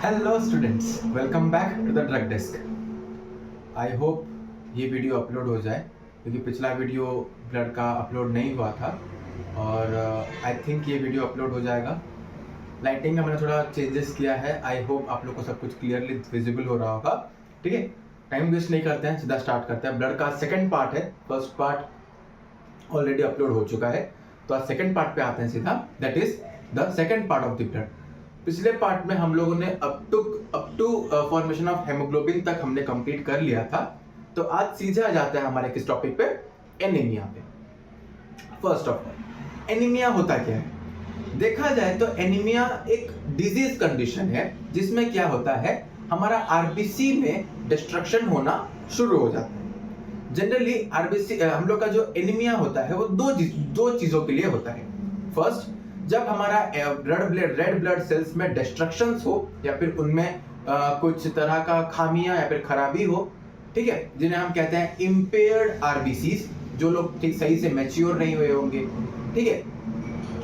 Hello students, welcome back to the drug desk. I hope ये video upload हो जाए क्योंकि पिछला वीडियो ब्लड का अपलोड नहीं हुआ था और आई थिंक ये वीडियो अपलोड हो जाएगा। लाइटिंग का मैंने थोड़ा चेंजेस किया है। आई होप आप लोग को सब कुछ क्लियरली विजिबल हो रहा होगा। ठीक है, टाइम वेस्ट नहीं करते हैं, सीधा स्टार्ट करते हैं। ब्लड का सेकेंड पार्ट है, फर्स्ट पार्ट ऑलरेडी अपलोड हो चुका है, तो आज सेकेंड पार्ट पे आते हैं सीधा। That is the second part of the blood. पिछले पार्ट में हम लोगों ने up to formation of haemoglobin तक हमने कंप्लीट कर लिया था। तो आज सीधे आ जाते हैं हमारे किस टॉपिक पे, एनीमिया पे। फर्स्ट ऑफ ऑल, एनीमिया होता क्या है? देखा जाए तो एनीमिया एक डिजीज कंडीशन है जिसमें क्या होता है, हमारा आरबीसी में डिस्ट्रक्शन होना शुरू हो जाता है। जनरली आरबीसी हम लोग का जो एनीमिया होता है वो दो चीजों के लिए होता है। फर्स्ट, जब हमारा रेड ब्लड सेल्स में डिस्ट्रक्शंस हो या फिर उनमें कुछ तरह का खामियां या फिर खराबी हो, ठीक है, जिन्हें हम कहते हैं इम्पेयर्ड आरबीसीज, जो लोग ठीक सही से मैच्योर नहीं हुए होंगे, ठीक है,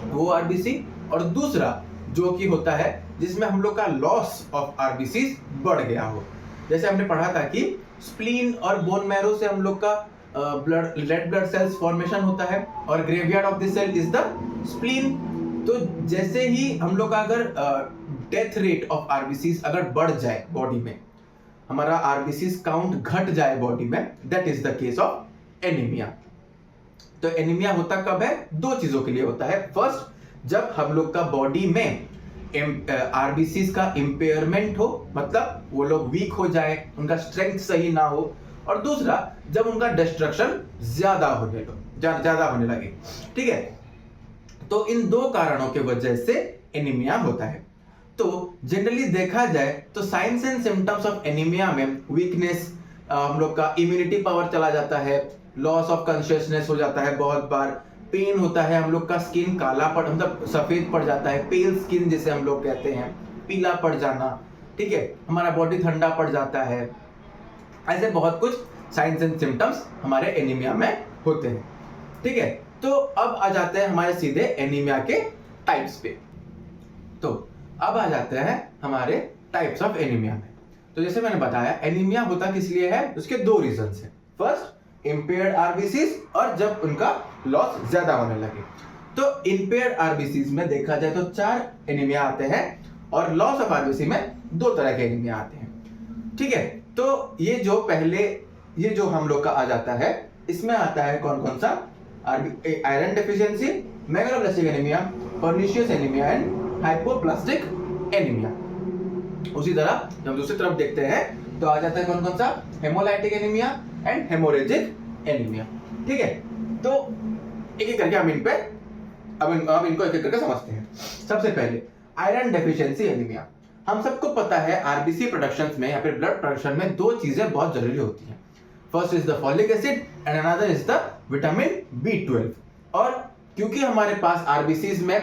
वो आरबीसी। और दूसरा जो कि होता है जिसमें हम लोग का लॉस ऑफ आरबीसीज बढ़ गया हो। जैसे हमने पढ़ा था कि स्प्लीन और बोन मैरो से हम लोग का रेड ब्लड सेल्स फॉर्मेशन होता है और graveyard of the cell is the spleen. तो जैसे ही हम लोग का अगर डेथ रेट ऑफ आरबीसीज अगर बढ़ जाए बॉडी में, हमारा आरबीसीज काउंट घट जाए बॉडी में, that is the case of anaemia. तो एनीमिया होता कब है? दो चीजों के लिए होता है। फर्स्ट, जब हम लोग का बॉडी में आरबीसीज का इम्पेयरमेंट हो, मतलब वो लोग वीक हो जाए, उनका स्ट्रेंथ सही ना हो। और दूसरा, जब उनका डिस्ट्रक्शन ज्यादा होने लगे, ठीक है। तो इन दो कारणों के वजह से एनीमिया होता है। तो जनरली देखा जाए तो science and symptoms of anaemia में वीकनेस, हम लोग का इम्यूनिटी पावर चला जाता है, लॉस ऑफ कॉन्शियसनेस हो जाता है, बहुत बार पेन होता है, हम लोग का स्किन काला पड़ मतलब सफेद पड़ जाता है, पेल स्किन जिसे हम लोग कहते हैं, पीला पड़ जाना, ठीक है, हमारा बॉडी ठंडा पड़ जाता है। ऐसे बहुत कुछ साइंस एंड सिम्टम्स हमारे एनीमिया में होते हैं, ठीक है। तो अब आ जाते हैं हमारे सीधे एनीमिया के टाइप्स पे। तो अब आ जाते हैं हमारे टाइप्स ऑफ एनीमिया में। तो जैसे मैंने बताया, एनीमिया होता किस लिए है, उसके दो रीजंस हैं। फर्स्ट, इम्पेयर्ड आरबीसीज, और जब उनका लॉस ज्यादा होने लगे। तो इम्पेयर्ड आरबीसीज में देखा जाए तो 4 एनीमिया आते हैं और लॉस ऑफ आरबीसी में 2 तरह के एनीमिया आते हैं, ठीक है। तो ये जो हम लोग का आ जाता है, इसमें आता है कौन कौन सा? Iron deficiency, megaloblastic anaemia, pernicious anaemia and hypoplastic anaemia. उसी तरह जब हम दूसरी तरफ देखते हैं तो आ जाता है कौन कौन सा? Haemolytic anaemia and haemorrhagic anaemia, ठीक है। तो एक एक करके हम इन पे अब इनको एक एक करके समझते हैं। सबसे पहले आयरन डेफिशिएंसी एनीमिया। हम सबको पता है आरबीसी प्रोडक्शन में या फिर ब्लड प्रोडक्शन में 2 चीजें बहुत जरूरी होती हैं। First is the folic acid and another is the vitamin B12। और क्योंकि हमारे पास आरबीसीज में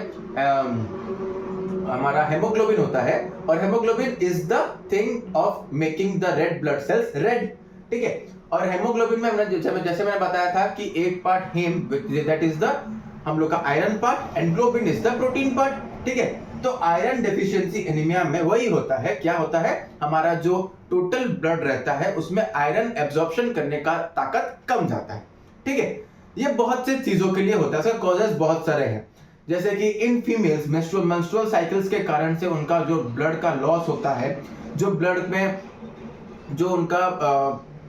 हमारा हेमोग्लोबिन होता है और haemoglobin is the thing of making the red blood cells red, ठीक है। और हेमोग्लोबिन में जैसे मैंने बताया था कि एक part haem, that is the हम लोग का iron part, and globin is the protein part, ठीक है। तो आयरन डेफिशिएंसी एनीमिया में वही होता है, क्या होता है, हमारा जो टोटल ब्लड रहता है उसमें आयरन एब्जॉर्प्शन करने का ताकत कम जाता है, ठीक है। ये बहुत से चीजों के लिए होता है, इसके कॉजेस बहुत सारे हैं। जैसे कि इन फीमेल्स मेंस्ट्रुअल साइकिल्स के कारण से उनका जो ब्लड का लॉस होता है, जो ब्लड में जो उनका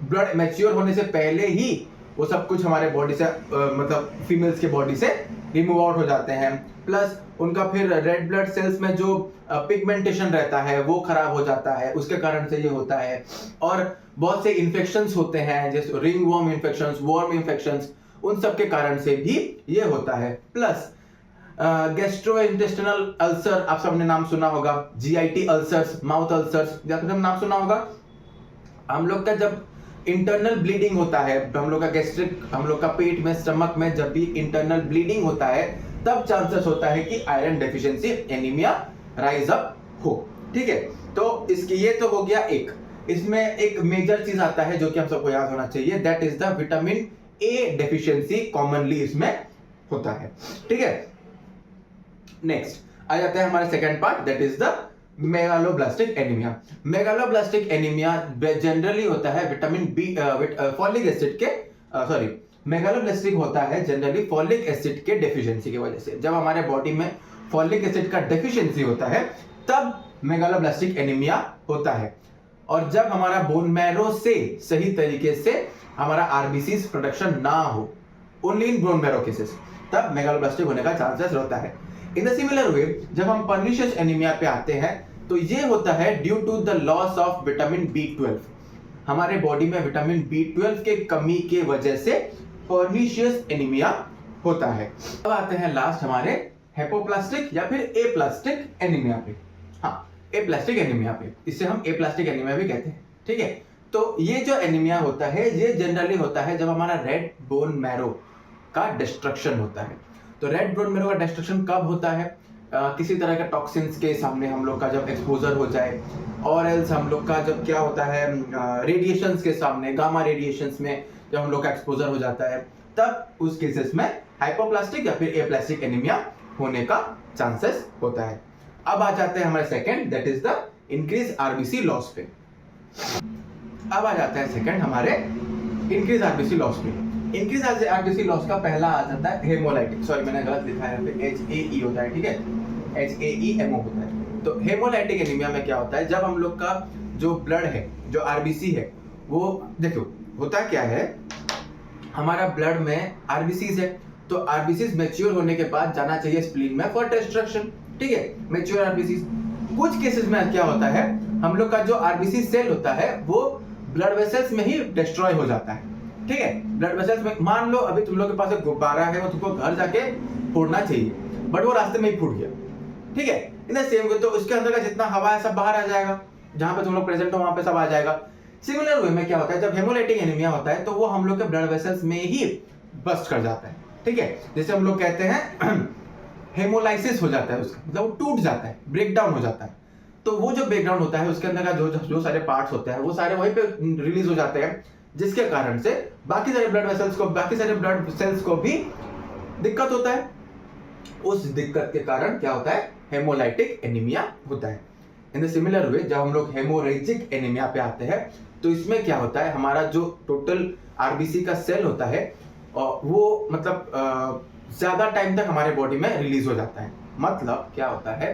ब्लड मैच्योर होने से पहले ही वो सब कुछ हमारे बॉडी से मतलब फीमेल्स के बॉडी से रिमूव आउट हो जाते हैं। प्लस उनका फिर रेड ब्लड सेल्स में जो पिगमेंटेशन रहता है वो खराब हो जाता है, उसके कारण से ये होता है। और बहुत से इन्फेक्शंस होते हैं, जैसे ring worm infections, worm infections, उन सब के कारण से भी ये होता है। प्लस गैस्ट्रोइंटेस्टिनल अल्सर, आप सबने नाम सुना होगा, GIT अल्सर्स, माउथ अल्सर्स, आपने नाम सुना होगा। हम लोग का जब इंटरनल ब्लीडिंग होता है, हम लोग का गैस्ट्रिक, हम लोग का पेट में, स्टमक में जब भी इंटरनल ब्लीडिंग होता है, तब चांसेस होता है कि iron deficiency anaemia rise up हो, ठीक है। तो इसकी ये तो हो गया एक। इसमें एक मेजर चीज आता है जो कि हम सबको याद होना चाहिए, that is the vitamin A deficiency commonly इसमें होता है, ठीक है। नेक्स्ट आ जाता है हमारा second part, that is the megaloblastic anaemia. Megaloblastic anaemia generally होता है विटामिन बी फॉलिक एसिड के मेगालोब्लास्टिक होता है जनरली फॉलिक एसिड के डेफिशिएंसी की वजह से। जब हमारे बॉडी में फॉलिक एसिड का डेफिशिएंसी होता है तब मेगालोब्लास्टिक एनीमिया होता है। और जब हमारा बोन मैरो से सही तरीके से हमारा आरबीसीज प्रोडक्शन ना हो, only in bone marrow cases, तब मेगालोब्लास्टिक होने का चांसेस रहता है। इन द सिमिलर वे जब हम पर्निशियस एनीमिया पे आते हैं तो ये होता है due to the loss of vitamin B12। हमारे बॉडी में विटामिन B12 के कमी के वजह से पर्निशियस एनीमिया होता है। अब आते हैं लास्ट हमारे हेपोप्लास्टिक या फिर एप्लास्टिक एनीमिया पे। हाँ, एप्लास्टिक एनीमिया पे, इसे हम एप्लास्टिक एनीमिया भी कहते हैं। ठीक है, तो ये जो एनीमिया होता है ये जनरली होता है जब हमारा रेड बोन मैरो का डिस्ट्रक्शन होता है। तो रेड बोन मैरो का डिस्ट्रक्शन कब होता है? किसी तरह के टॉक्सिन्स के सामने हम लोग का जब एक्सपोजर हो जाए, और एल्स हम लोग का जब क्या होता है रेडिएशंस के सामने, गामा रेडिएशंस में जब हम लोग का एक्सपोजर हो जाता है, तब उस केसेस में हाइपोप्लास्टिक या फिर एप्लास्टिक एनीमिया होने का चांसेस होता है। अब आ जाते हैं हमारे second, that is the increase RBC loss पे। अब आ जाते हैं सेकंड हमारे इंक्रीज आरबीसी लॉस पे। इंक्रीज आरबीसी लॉस का पहला आ जाता है हेमोलाइटिक, सॉरी मैंने गलत लिखा है, यहाँ पे HAE होता है, ठीक है, HAEMO होता है। तो हेमोलाइटिक एनीमिया में क्या होता है, जब हम लोग का जो ब्लड है, जो आरबीसी है, वो देखो होता क्या है, हमारा ब्लड में आरबीसीज है, तो आरबीसीज मैच्योर होने के बाद जाना चाहिए स्प्लीन में फॉर डिस्ट्रक्शन। ठीक है, मैच्योर आरबीसीज। कुछ केसेस में क्या होता है, हम लोग का जो आरबीसी सेल होता है वो ब्लड वेसल्स में ही डिस्ट्रॉय हो जाता है। ठीक है, ब्लड वेसल्स में, मान लो अभी तुम लोग के पास एक गुब्बारा है, वो तुमको घर जाके फोड़ना चाहिए, बट वो रास्ते में ही फूट गया। ठीक है, इन द सेम वे तो उसके अंदर का जितना हवा है सब बाहर आ जाएगा, जहां पे तुम लोग प्रेजेंट हो वहां पे सब आ जाएगा। सिमिलर वे में क्या होता है, जब हेमोलाइटिक एनीमिया होता है तो वो हम लोग के ब्लड वेसल्स में ही बस्ट कर जाता है। ठीक है, जैसे हम लोग कहते हैं हेमोलाइसिस हो जाता है उसका, मतलब वो टूट जाता है, ब्रेक डाउन हो जाता है। तो वो जो ब्रेकडाउन होता है उसके अंदर का जो सारे पार्ट्स होते हैं वो सारे वहीं पे रिलीज हो जाते हैं, जिसके कारण से बाकी सारे ब्लड वेसल्स को, बाकी सारे ब्लड सेल्स को भी दिक्कत होता है। उस दिक्कत के कारण क्या होता है, हेमोलाइटिक एनीमिया होता है। इन द सिमिलर वे जब हम लोग हेमोरेजिक एनीमिया पे आते हैं तो इसमें क्या होता है, हमारा जो टोटल आरबीसी का सेल होता है वो मतलब ज्यादा टाइम तक हमारे बॉडी में रिलीज हो जाता है। मतलब क्या होता है,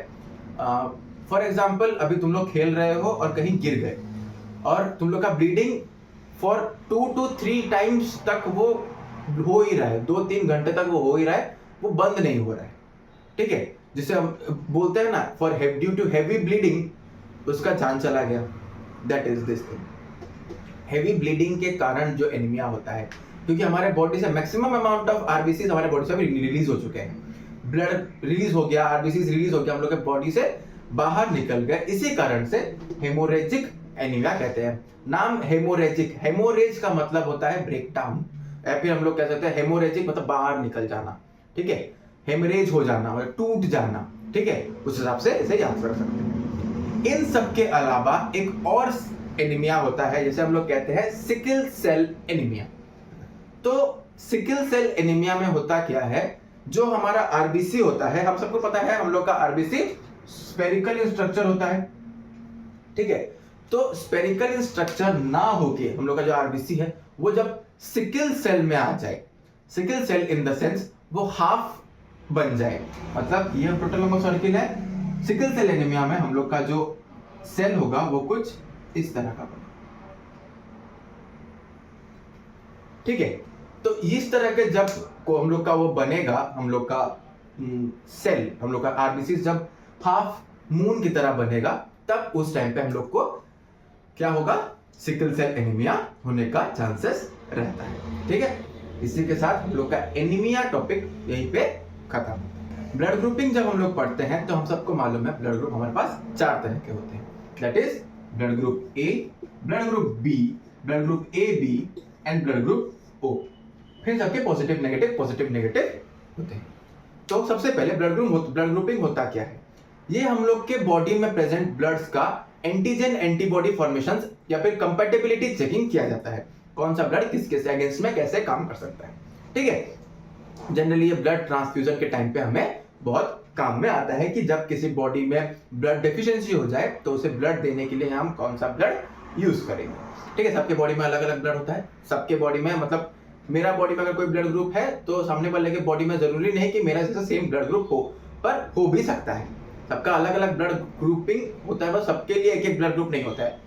फॉर एग्जाम्पल अभी तुम लोग खेल रहे हो और कहीं गिर गए और तुम लोग का ब्लीडिंग फॉर 2 to 3 टाइम्स तक वो हो ही रहा है, 2-3 घंटे तक वो हो ही रहा है, वो बंद नहीं हो रहा है। ठीक है, जिसे हम बोलते हैं ना, for due to heavy bleeding उसका जान चला गया, that is this thing. Heavy bleeding के कारण जो एनीमिया होता है, क्योंकि हमारे बॉडी से मैक्सिमम अमाउंट ऑफ आरबीसीज हमारे बॉडी से अभी रिलीज हो चुके हैं, ब्लड रिलीज हो गया, आरबीसीज रिलीज हो गया, हम लोग के बॉडी से बाहर निकल गए, इसी कारण से हेमोरेजिक एनीमिया कहते हैं। नाम हेमोरेजिक, हेमोरेज का मतलब होता है ब्रेक डाउन, या फिर हम लोग कह सकते हैं हेमोरेजिक मतलब बाहर निकल जाना। ठीक है, हेमरेज हो जाना मतलब टूट जाना। ठीक है, उस हिसाब से इसे याद रख सकते हैं। इन सब के अलावा एक और एनीमिया होता है, जैसे हम लोग कहते हैं सिकल सेल एनीमिया। तो सिकल सेल एनीमिया में होता क्या है, जो हमारा आरबीसी होता है, हम सबको पता है हम लोग का आरबीसी स्फेरिकल इन स्ट्रक्चर होता है। ठीक है, तो स्फेरिकल इन स्ट्रक्चर ना होके हम लोग का जो आरबीसी है वो जब सिकल सेल में आ जाए, sickle cell in the sense वो हाफ बन जाए, मतलब ये टोटल लंबा सर्किल है। सिकल सेल एनीमिया में हम लोग का जो सेल होगा वो कुछ इस तरह का बनेगा। ठीक है, तो इस तरह के जब को हम लोग का वो बनेगा, हम लोग का सेल, हम लोग का आरबीसी जब हाफ मून की तरह बनेगा, तब उस टाइम पे हम लोग को क्या होगा, सिकल सेल एनीमिया होने का चांसेस रहता है। ठीक है, इसी के साथ हम लोग का एनीमिया टॉपिक यहीं पे खत्म। ब्लड ग्रुपिंग जब हम लोग पढ़ते हैं तो हम सबको मालूम है ब्लड ग्रुप हमारे पास 4 तरह के होते हैं, that is blood group A, blood group B, blood group A B and blood group O. फिर सबके पॉजिटिव नेगेटिव होते हैं। तो सबसे पहले ब्लड ग्रुपिंग होता क्या है, ये हम लोग के बॉडी में प्रेजेंट ब्लड्स का एंटीजन एंटीबॉडी फॉर्मेशंस या फिर कंपैटिबिलिटी चेकिंग किया जाता है, कौन सा ब्लड किसके अगेंस्ट में कैसे काम कर सकता है। ठीक है, जनरली ये ब्लड ट्रांसफ्यूजन के टाइम पे हमें बहुत काम में आता है कि जब किसी बॉडी में ब्लड डेफिशिएंसी हो जाए तो उसे ब्लड देने के लिए हम कौन सा ब्लड यूज करेंगे। ठीक है, सबके बॉडी में अलग अलग ब्लड होता है, सबके बॉडी में मतलब मेरा बॉडी में अगर कोई ब्लड ग्रुप है तो सामने वाले के बॉडी में जरूरी नहीं कि मेरा जैसा सेम ब्लड ग्रुप हो, पर हो भी सकता है। सबका अलग अलग ब्लड ग्रुपिंग होता है, बस सबके लिए एक एक ब्लड ग्रुप नहीं होता है।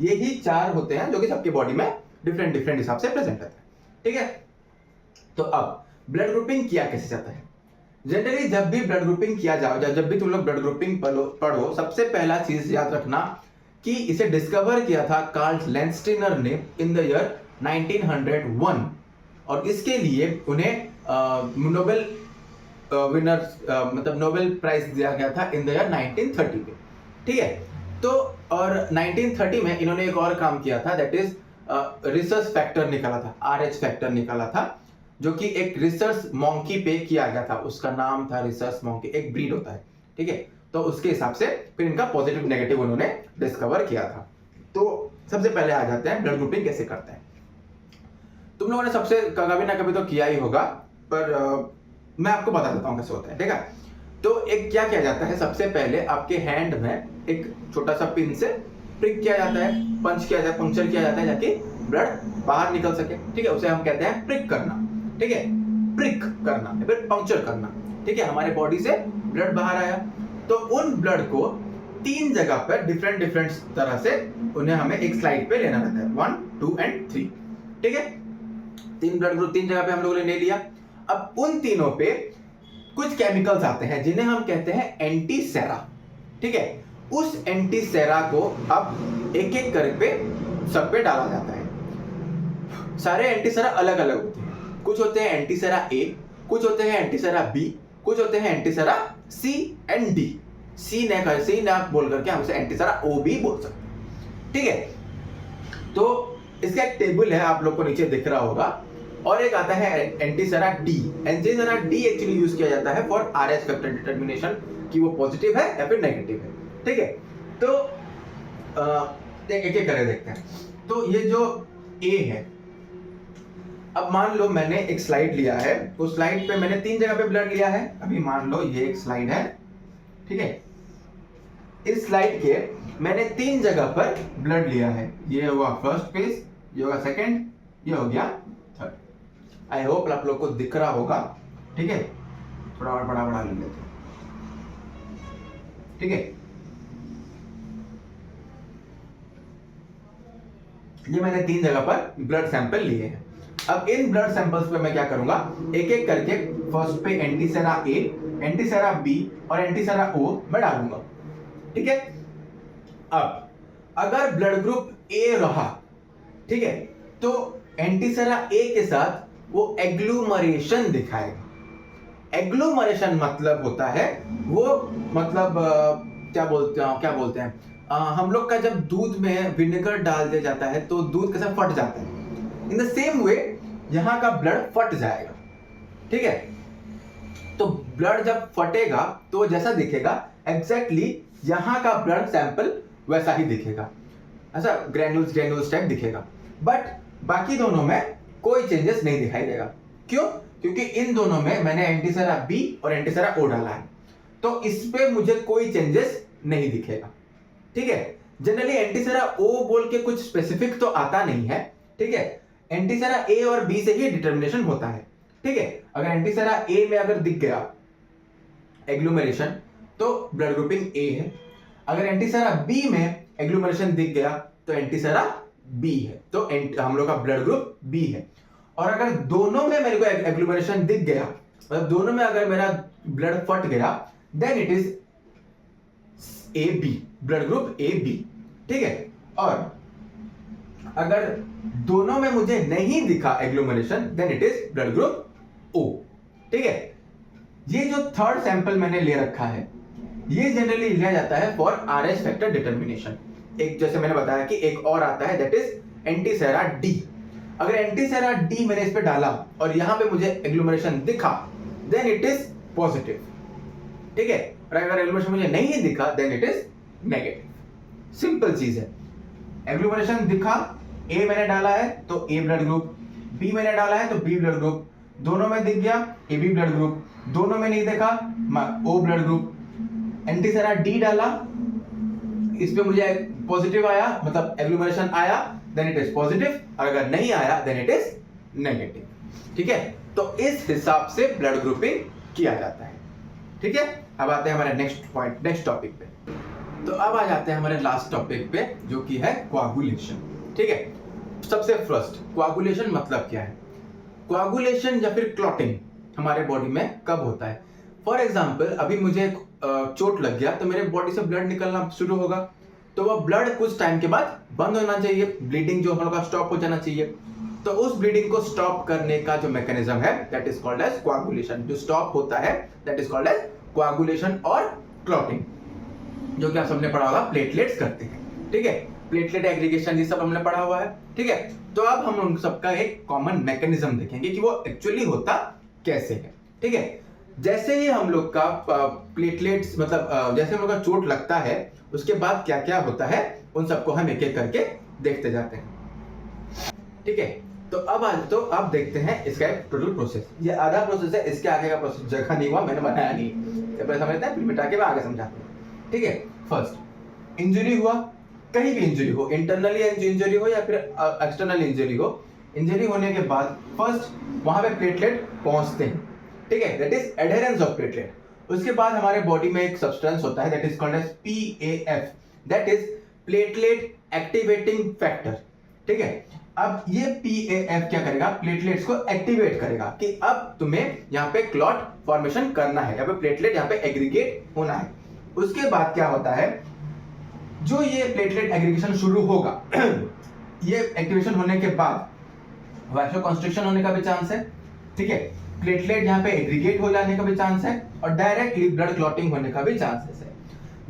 यही 4 होते हैं जो कि सबके बॉडी में डिफरेंट डिफरेंट हिसाब से प्रेजेंट रहता है। ठीक है, तो अब ब्लड ग्रुपिंग किया कैसे जाता है। जनरली जब भी ब्लड ग्रुपिंग किया जाओ, जब भी तुम लोग ब्लड ग्रुपिंग पढ़ो, सबसे पहला चीज याद रखना कि इसे डिस्कवर किया था कार्ल लैंडस्टीनर ने इन द ईयर 1901 और इसके लिए उन्हें नोबेल विनर मतलब नोबेल प्राइज दिया गया था इन द ईयर 1930 में। ठीक है, तो और 1930 में इन्होंने एक और काम किया था, दैट इज रिसर्च फैक्टर निकाला था, RH फैक्टर निकाला था, जो कि एक रिसर्च मॉन्की पे किया गया था, उसका नाम था रिसर्च मॉन्की, एक ब्रीड होता है। ठीक है, तो उसके हिसाब से फिर इनका पॉजिटिव नेगेटिव उन्होंने डिस्कवर किया था। तो सबसे पहले आ जाते हैं ब्लड ग्रुपिंग कैसे करते हैं। तुम लोगों ने सबसे कभी ना कभी तो किया ही होगा, पर मैं आपको बता देता हूँ कैसे होता है। ठीक है, तो एक क्या किया जाता है, सबसे पहले आपके हैंड में एक छोटा सा पिन से प्रिक किया जाता है, पंच किया जाता है, पंक्चर किया जाता है ताकि ब्लड बाहर निकल सके। ठीक है, उसे हम कहते हैं प्रिक करना। ठीक है, प्रिक करना या फिर पंक्चर करना। ठीक है, हमारे बॉडी से ब्लड बाहर आया तो उन ब्लड को 3 जगह पर डिफरेंट डिफरेंट तरह से उन्हें हमें एक स्लाइड पे लेना रहता है, 1, 2 एंड 3। ठीक है, 3 ब्लड ग्रुप 3 जगह पे हम लोगों ने ले लिया। अब उन तीनों पे कुछ केमिकल्स आते हैं जिन्हें हम कहते हैं एंटीसेरा। ठीक है, उस एंटीसेरा को अब एक एक करके सब पे डाला जाता है। सारे एंटीसेरा अलग अलग होते हैं, कुछ होते हैं एंटीसेरा A, कुछ होते हैं एंटीसेरा B, कुछ होते हैं antisera C and D। C ना बोल करके हम उसे एंटीसेरा O भी बोल सकते हैं। ठीक है, तो इसका एक टेबल है, आप लोग को नीचे दिख रहा होगा, और एक आता है antisera D। Antisera D actually use किया जाता है फॉर RH फैक्टर डिटरमिनेशन कि वो पॉजिटिव है या फिर नेगेटिव है। ठीक है, तो एक एक करके देखते हैं। तो ये जो A है, अब मान लो मैंने एक स्लाइड लिया है, उस स्लाइड पे मैंने 3 जगह पे ब्लड लिया है। अभी मान लो ये एक स्लाइड है। ठीक है, इस स्लाइड के मैंने 3 जगह पर ब्लड लिया है। ये हुआ फर्स्ट फेज, ये होगा सेकंड, ये हो गया थर्ड। आई होप आप लोग को दिख रहा होगा। ठीक है, थोड़ा और बड़ा बड़ा ले लेते हैं। ठीक है, ये मैंने 3 जगह पर ब्लड सैंपल लिए हैं। अब इन ब्लड सैंपल्स पे मैं क्या करूंगा, एक एक करके फर्स्ट पे एंटीसेरा A, एंटीसेरा B और एंटीसेरा O मैं डालूंगा। ठीक है, अब अगर ब्लड ग्रुप A रहा, ठीक है, तो एंटीसेरा A के साथ वो एग्लूमरेशन दिखाएगा। एग्लूमरेशन मतलब होता है वो मतलब क्या बोलते हैं हम लोग का जब दूध में विनेगर डाल दिया जाता है तो दूध कैसा फट जाता है, इन द सेम वे यहां का ब्लड फट जाएगा। ठीक है, तो ब्लड जब फटेगा तो जैसा दिखेगा एग्जैक्टली यहां का ब्लड सैंपल वैसा ही दिखेगा, ऐसा ग्रैन्यूल्स टाइप दिखेगा। बट बाकी दोनों में कोई चेंजेस नहीं दिखाई देगा। क्यों? क्योंकि इन दोनों में मैंने एंटीसेरा B और एंटीसेरा O डाला है, तो इस पे मुझे कोई चेंजेस नहीं दिखेगा। ठीक है, जनरली एंटीसेरा O बोल के कुछ स्पेसिफिक तो आता नहीं है। ठीक है, एंटीसेरा A और B से ही डिटरमिनेशन होता है। ठीक है, अगर एंटीसेरा A में अगर दिख गया एग्लूमरेशन तो ब्लड ग्रुपिंग A है। अगर एंटीसेरा B में एग्लूमरेशन दिख गया तो एंटीसेरा B है, तो हम लोग का ब्लड ग्रुप B है। और अगर दोनों में मेरे को एग्लूमरेशन दिख गया, मतलब दोनों में अगर मेरा ब्लड फट गया, then it is AB, blood group AB। ठीक है, और अगर दोनों में मुझे नहीं दिखा agglutination, then it is blood group O। ठीक है, ये जो थर्ड सैंपल मैंने ले रखा है, ये जनरली लिया जाता है फॉर RH फैक्टर डिटरमिनेशन। एक जैसे मैंने बताया कि एक और आता है दैट इज एंटीसेरा D। अगर एंटीसेरा D मैंने इस पे डाला और यहां पे मुझे एग्लूमरेशन दिखा, देन इट इज पॉजिटिव। ठीक है, और अगर एग्लूमरेशन मुझे नहीं दिखा, then it is negative. Simple चीज है, एग्लूमरेशन दिखा, A मैंने डाला है तो A ब्लड ग्रुप, B मैंने डाला है तो B ब्लड ग्रुप, दोनों में दिख गया AB ब्लड ग्रुप, दोनों में नहीं देखा O blood group, antisera D डाला, इस पे मुझे पॉजिटिव आया, मतलब एग्लोमेरेशन आया, देन इट इज पॉजिटिव, और अगर नहीं आया देन इट इज नेगेटिव। ठीक है, तो इस हिसाब से ब्लड ग्रुपिंग किया जाता है। ठीक है, अब आते हैं हमारे नेक्स्ट पॉइंट, नेक्स्ट टॉपिक पे। तो अब आ जाते हैं हमारे लास्ट टॉपिक पे, जो कि है कोआगुलेशन। ठीक है, सबसे फर्स्ट कोआगुलेशन मतलब क्या है? कोआगुलेशन या फिर क्लॉटिंग हमारे बॉडी में कब होता है? फॉर एग्जाम्पल, अभी मुझे चोट लग गया तो मेरे बॉडी से ब्लड निकलना शुरू होगा, तो वह ब्लड कुछ टाइम के बाद बंद होना चाहिए, ब्लीडिंग जो हम लोग का स्टॉप हो जाना चाहिए। तो उस ब्लीडिंग को स्टॉप करने का जो मैकेनिज्म है that is called as coagulation. जो स्टॉप होता है that is called as coagulation और क्लॉटिंग, जो कि आप सबने पढ़ा होगा प्लेटलेट्स करते हैं। ठीक है, प्लेटलेट एग्रीगेशन ये सब हमने पढ़ा हुआ है। ठीक है, तो अब हम उन सबका एक कॉमन मैकेनिज्म देखेंगे कि वो एक्चुअली होता कैसे है। ठीक है, जैसे ही हम लोग का प्लेटलेट्स मतलब जैसे हम लोग का चोट लगता है उसके बाद क्या क्या होता है उन सबको हम एक एक करके देखते जाते हैं। ठीक है, तो अब देखते हैं इसका एक टोटल प्रोसेस। ये आधा प्रोसेस है, इसके आगे का प्रोसेस जगह नहीं हुआ, मैंने बनाया नहीं, समझते हैं, फिर मिटा के मैं आगे समझाता हूँ। ठीक है, फर्स्ट इंजरी हुआ, कहीं भी इंजरी हो, इंटरनली इंजरी हो या फिर एक्सटर्नल इंजरी हो, इंजरी होने के बाद फर्स्ट वहां पे प्लेटलेट पहुंचते हैं। ठीक है, that is adherence of platelet. उसके बाद हमारे बॉडी में एक सब्सटेंस होता है that is called as PAF, that is platelet activating factor. ठीक है, अब ये PAF क्या करेगा? प्लेटलेट्स को एक्टिवेट करेगा कि अब तुम्हें यहाँ पे क्लॉट फॉर्मेशन करना है, यहाँ पे प्लेटलेट यहाँ पे एग्रीगेट होना है। उसके बाद क्या होता है, जो ये प्लेटलेट एग्रीगेशन शुरू होगा ये एक्टिवेशन होने के बाद वासोकंस्ट्रिक्शन होने का भी चांस है। ठीक है, प्लेटलेट यहाँ पे एग्रीगेट हो जाने का भी चांस है, और डायरेक्टली ब्लड क्लॉटिंग होने का भी चांसेस है।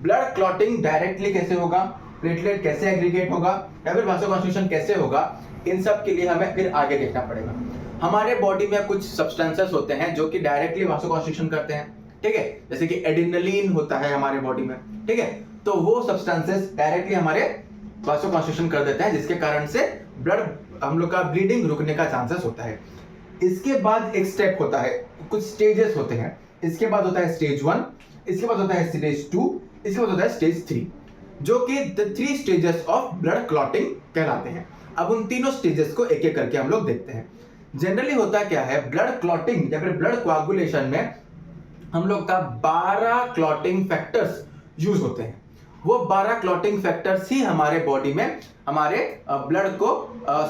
ब्लड क्लॉटिंग डायरेक्टली कैसे होगा, प्लेटलेट कैसे एग्रीगेट होगा, या फिर वासोकंस्ट्रिक्शन कैसे होगा, इन सब के लिए हमें फिर आगे देखना पड़ेगा। हमारे बॉडी में कुछ सब्सटेंसेस होते हैं जो कि डायरेक्टली वासोकंस्ट्रिक्शन करते हैं। ठीक है, जैसे कि एड्रेनलिन होता है हमारे बॉडी में। ठीक है, तो वो सब्सटेंसेस डायरेक्टली हमारे वासोकंस्ट्रिक्शन कर देते हैं, जिसके कारण से ब्लड हम लोग का ब्लीडिंग रुकने का चांसेस होता है। इसके बाद एक स्टेप होता है, कुछ स्टेजेस होते हैं। इसके बाद होता है स्टेज 1, इसके बाद होता है स्टेज 2, इसके बाद होता है स्टेज 3, जो कि the 3 stages of blood clotting कहलाते हैं। अब उन तीनों स्टेजेस को एक एक करके हम लोग देखते हैं। जनरली होता क्या है, ब्लड क्लॉटिंग या फिर ब्लड कोआगुलेशन में हम लोग का 12 क्लॉटिंग फैक्टर्स यूज होते हैं। वो 12 क्लॉटिंग फैक्टर्स ही हमारे बॉडी में हमारे ब्लड को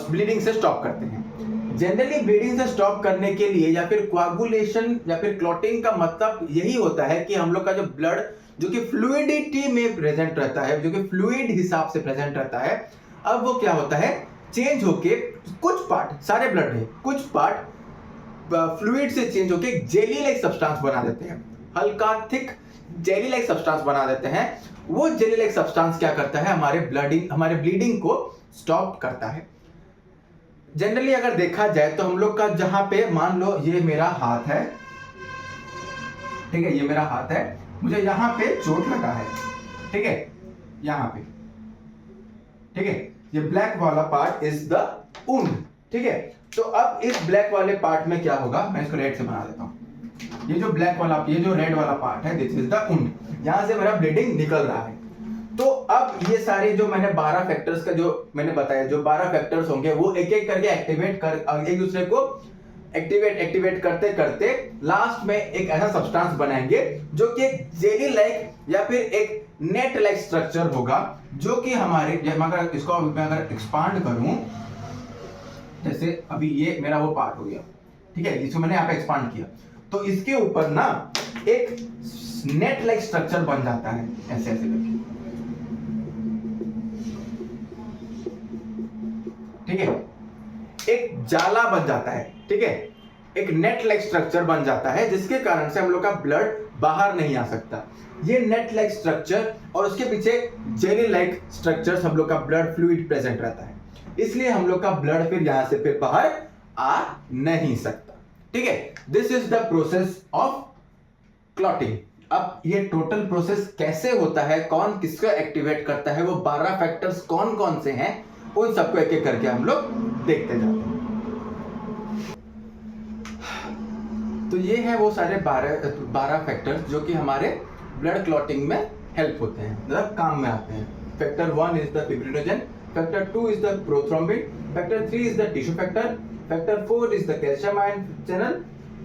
ब्लीडिंग से स्टॉप करते हैं। जनरली ब्लीडिंग से स्टॉप करने के लिए या फिर कोआगुलेशन या फिर क्लॉटिंग का मतलब यही होता है कि हम लोग का जो ब्लड जो कि फ्लूइडिटी में प्रेजेंट रहता है, जो कि फ्लूइड हिसाब से प्रेजेंट रहता है, अब वो क्या होता है, चेंज होके कुछ पार्ट, सारे ब्लड में कुछ पार्ट फ्लूइड से चेंज होके जेली लाइक सब्सटेंस बना देते हैं, हल्का थिक जेली लाइक सब्सटेंस बना देते हैं। वो जेली लाइक सब्सटेंस क्या करता है, हमारे ब्लीडिंग को स्टॉप करता है। जनरली अगर देखा जाए तो हम लोग का जहां पे, मान लो ये मेरा हाथ है, ठीक है, ये मेरा हाथ है, मुझे यहां पे चोट लगा है, ठीक है, यहां पे, ठीक है, ये ब्लैक वाला पार्ट इज द वुंड। ठीक है, तो अब इस ब्लैक वाले पार्ट में क्या होगा, मैं इसको रेड से बना देता हूं। ये जो ब्लैक वाला, ये जो रेड वाला पार्ट है, दिस इज द वुंड, यहां से मेरा ब्लीडिंग निकल रहा है। तो अब ये सारे जो मैंने 12 फैक्टर्स का जो मैंने बताया, जो 12 फैक्टर्स होंगे वो एक एक करके एक्टिवेट कर, एक दूसरे को एक्टिवेट करते करते लास्ट में एक ऐसा सब्सटेंस बनाएंगे जो कि एक जेली लाइक या फिर एक नेट लाइक स्ट्रक्चर होगा, जो कि हमारे, अगर इसको मैं अगर एक्सपांड करूं, जैसे अभी ये मेरा वो पार्ट हो गया, ठीक है, जिसको मैंने यहाँ पे एक्सपांड किया, तो इसके ऊपर ना एक नेट लाइक स्ट्रक्चर बन जाता है, ऐसे ऐसे करके, ठीक है, एक जाला बन जाता है, ठीक है, एक नेट लाइक स्ट्रक्चर बन जाता है, जिसके कारण से हम लोग का ब्लड बाहर नहीं आ सकता। ये नेट लाइक स्ट्रक्चर और उसके पीछे जेली लाइक स्ट्रक्चर्स, हम लोग का ब्लड फ्लूइड प्रेजेंट रहता है, इसलिए हम लोग का ब्लड फिर यहां से फिर बाहर आ नहीं सकता। ठीक है, this is the process of clotting. अब ये टोटल प्रोसेस कैसे होता है, कौन किसको एक्टिवेट करता है, वो 12 फैक्टर्स कौन कौन से हैं, उन सबको एक एक करके हम लोग देखते जाते हैं। तो ये है वो सारे 12 फैक्टर्स जो कि हमारे ब्लड क्लॉटिंग में हेल्प होते हैं, मतलब काम में आते हैं। Factor 1 is the fibrinogen, factor 2 is the prothrombin, factor 3 is the tissue factor, factor 4 is the calcium ion channel,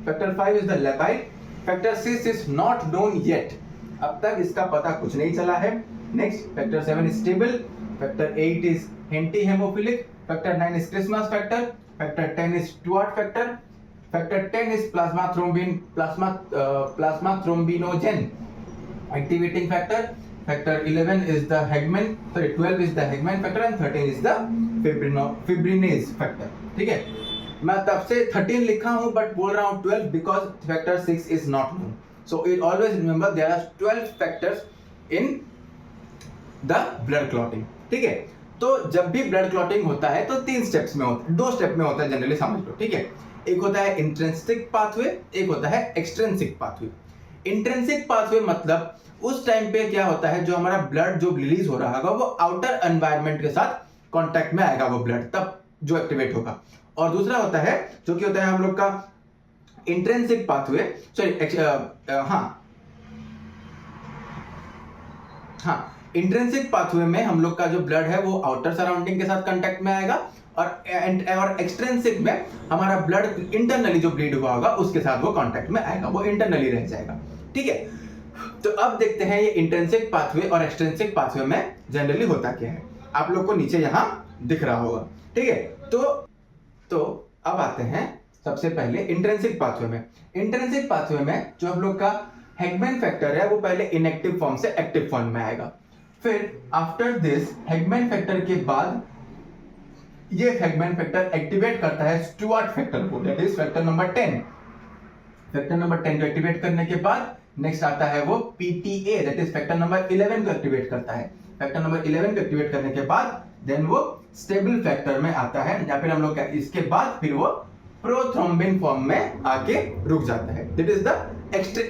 factor 5 is the labile, factor 6 is not known yet, अब तक इसका पता कुछ नहीं चला है। Next factor 7 is stable, factor 8 is anti haemophilic, factor 9 is Christmas factor, factor 10 is Stuart factor, factor 10 is plasma थ्रोम्बिनोजन activating factor, factor 11 is the Hegman, 12 is the Hegman factor and 13 is the fibrinase factor। ठीक है, मैं तब से 13 लिखा हूं but बोल रहा हूं 12 because factor 6 is not known, so it always remember there are 12 factors in the blood clotting। ठीक है, तो जब भी ब्लड क्लॉटिंग होता है तो 3 स्टेप्स में होता है, 2 स्टेप में होता है जनरली, समझ लो। ठीक है, एक होता है इंट्रिंसिक पाथवे, एक होता है एक्सट्रिंसिक पाथवे। इंट्रिंसिक पाथवे मतलब उस टाइम पे क्या होता है, जो हमारा ब्लड जो रिलीज हो रहा होगा वो आउटर एनवायरनमेंट के साथ कांटेक्ट में आएगा वो ब्लड, तब जो एक्टिवेट होगा। और दूसरा होता है जो कि होता है हम लोग का इंट्रिंसिक पाथवे, इंट्रिंसिक पाथवे में हम लोग का जो ब्लड है वो आउटर सराउंडिंग के साथ कांटेक्ट में आएगा, और एक्सट्रिंसिक में हमारा ब्लड इंटरनली जो ब्लीड हुआ होगा उसके साथ वो कांटेक्ट में आएगा, वो इंटरनली रह जाएगा। ठीक है, तो अब देखते हैं ये इंट्रिंसिक पाथवे और एक्सट्रिंसिक पाथवे में जनरली होता क्या है। आप लोग को नीचे यहां दिख रहा होगा। ठीक है, तो अब आते हैं सबसे पहले इंट्रिंसिक पाथवे में। इंट्रिंसिक पाथवे में जो हम लोग का हेगमैन फैक्टर है वो पहले इनएक्टिव फॉर्म से एक्टिव फॉर्म में आएगा, फिर आफ्टर दिस हेगमैन फैक्टर के बाद ये हेगमैन फैक्टर एक्टिवेट करता है स्टुअर्ट फैक्टर को, that is factor number 10। Factor number 10 को एक्टिवेट करने के बाद नेक्स्ट आता है वो PTA, that is factor number 11 को एक्टिवेट करता है। फैक्टर नंबर 11 को एक्टिवेट करने के बाद देन वो स्टेबल फैक्टर में आता है, या फिर हम लोग इसके बाद फिर वो प्रोथ्रोम्बिन फॉर्म में आके रुक जाता है, that is the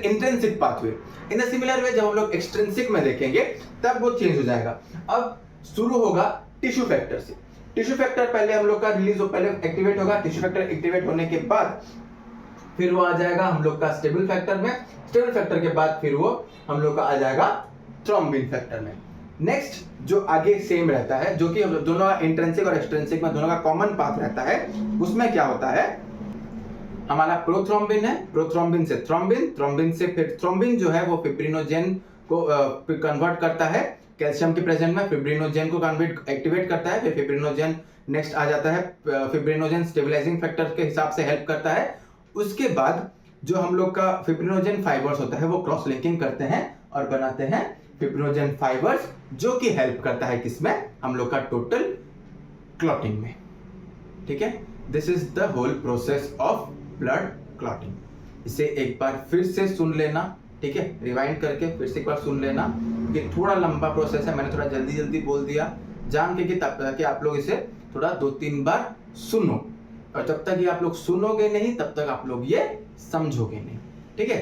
intrinsic pathway. In the similar way जब हम लोग एक्सट्रिंसिक में देखेंगे तब वो चेंज हो जाएगा। अब शुरू होगा टिश्यू फैक्टर से। टिश्यू फैक्टर पहले हम लोग का रिलीज हो, पहले एक्टिवेट होगा। टिश्यू फैक्टर एक्टिवेट होने के बाद फिर वो आ जाएगा हम लोग का स्टेबल फैक्टर में। स्टेबल फैक्टर के बाद फिर वो हम लोग का आ जाएगा थ्रोम्बिन फैक्टर में। नेक्स्ट जो आगे सेम रहता है, जो कि दोनों इंट्रिंसिक और एक्सट्रिंसिक में दोनों का कॉमन पाथ रहता है, उसमें क्या होता है, हमारा प्रोथ्रोम्बिन है, प्रोथ्रोम्बिन से थ्रोम्बिन, थ्रोम्बिन से फिर थ्रोम्बिन जो है वो फिब्रिनोजेन को कन्वर्ट करता है कैल्शियम के प्रेजेंट में, फिब्रिनोजेन को कन्वर्ट एक्टिवेट करता है, फिर फिब्रिनोजेन नेक्स्ट आ जाता है, फिब्रिनोजेन स्टेबलाइजिंग फैक्टर के हिसाब से हेल्प करता है। उसके बाद जो हम लोग का फिब्रिनोजेन फाइबर्स होता है वो क्रॉस लिंकिंग करते हैं और बनाते हैं फिब्रिनोजेन फाइबर्स, जो कि हेल्प करता है किसमें, हम लोग का टोटल क्लॉटिंग में। ठीक है, this is the whole process of blood clotting. इसे एक बार फिर से सुन लेना, ठीक है, रिवाइंड करके फिर से एक बार सुन लेना। ये थोड़ा लंबा प्रोसेस है, मैंने थोड़ा जल्दी जल्दी बोल दिया जान के कि ताकि आप लोग इसे थोड़ा 2-3 बार सुनो, और जब तक ये आप लोग सुनोगे नहीं तब तक आप लोग ये समझोगे नहीं। ठीक है,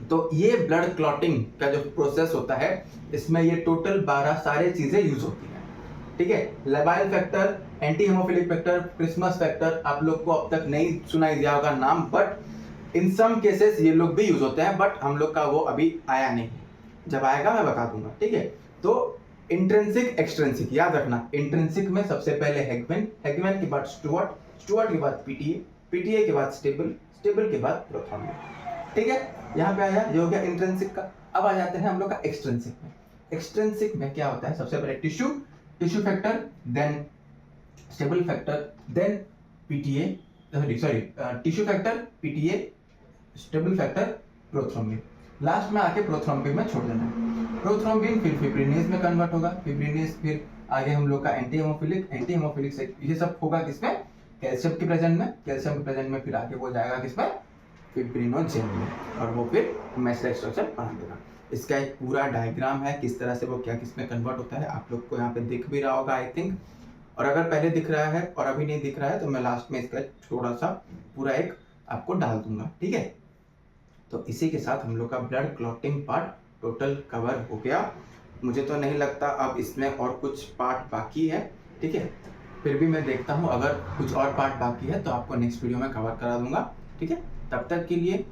तो ये ब्लड क्लॉटिंग का जो प्रोसेस होता है इसमें ये टोटल 12 सारे चीजें यूज होती हैं। ठीक है, labile factor, anti haemophilic factor, Christmas factor आप लोग को अब तक नहीं सुनाई दिया होगा नाम, बट इन सम केसेस ये लोग भी यूज होते हैं, बट हम लोग का वो अभी आया नहीं, जब आएगा मैं बता दूंगा। ठीक है, तो इंट्रिंसिक एक्सट्रिंसिक याद रखना। इंट्रिंसिक में सबसे पहले हेगमैन, हेगमैन के बाद स्टुअर्ट, स्टुअर्ट के बाद पीटीए, पीटीए के बाद स्टेबल, स्टेबल के बाद प्रोथ्रोम्बिन। ठीक है, यहाँ पे आया, ये हो गया इंट्रिंसिक का। अब आ जाते हैं हम लोग का एक्सट्रिंसिक में। एक्सट्रिंसिक में क्या होता है, सबसे पहले tissue, tissue factor, then stable factor, then PTA, sorry tissue factor, PTA, stable factor, prothrombin. Last में आके प्रोथ्रोम्बिन में छोड़ देना है। प्रोथ्रोम्बिन फिर फिब्रिनेज में कन्वर्ट होगा, फिब्रिनेज फिर आगे हम लोग का एंटी हेमोफिलिक, एंटी हेमोफिलिक से ये सब होगा किसमें, कैल्शियम के प्रेजेंट में, कैल्शियम के प्रेजेंट में फिर आगे वो जाएगा किसमें, फिब्रिनोजेन में, और वो फिर मैसेज स्ट्रक्चर बना देगा। इसका एक पूरा डायग्राम है किस तरह से वो क्या किसमें कन्वर्ट होता है, आप लोग को यहाँ पे दिख भी रहा होगा आई थिंक, और अगर पहले दिख रहा है और अभी नहीं दिख रहा है तो मैं लास्ट में इसका थोड़ा सा पूरा एक आपको डाल दूंगा। ठीक है, तो इसी के साथ हम लोग का blood clotting part total cover हो गया। मुझे तो नहीं लगता अब इसमें और कुछ पार्ट बाकी है। ठीक है, फिर भी मैं देखता हूँ अगर कुछ और पार्ट बाकी है तो आपको नेक्स्ट वीडियो में कवर करा दूंगा। ठीक है, तब तक के लिए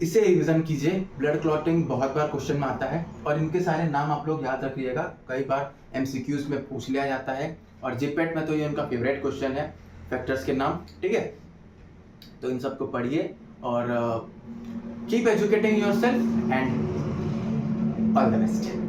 इसे रिविजन कीजिए। ब्लड क्लॉटिंग बहुत बार क्वेश्चन में आता है और इनके सारे नाम आप लोग याद रखिएगा, कई बार एमसीक्यूज में पूछ लिया जाता है और जीपेट में तो ये उनका फेवरेट क्वेश्चन है, फैक्टर्स के नाम, ठीक है। तो इन सबको पढ़िए और keep educating yourself and all the best.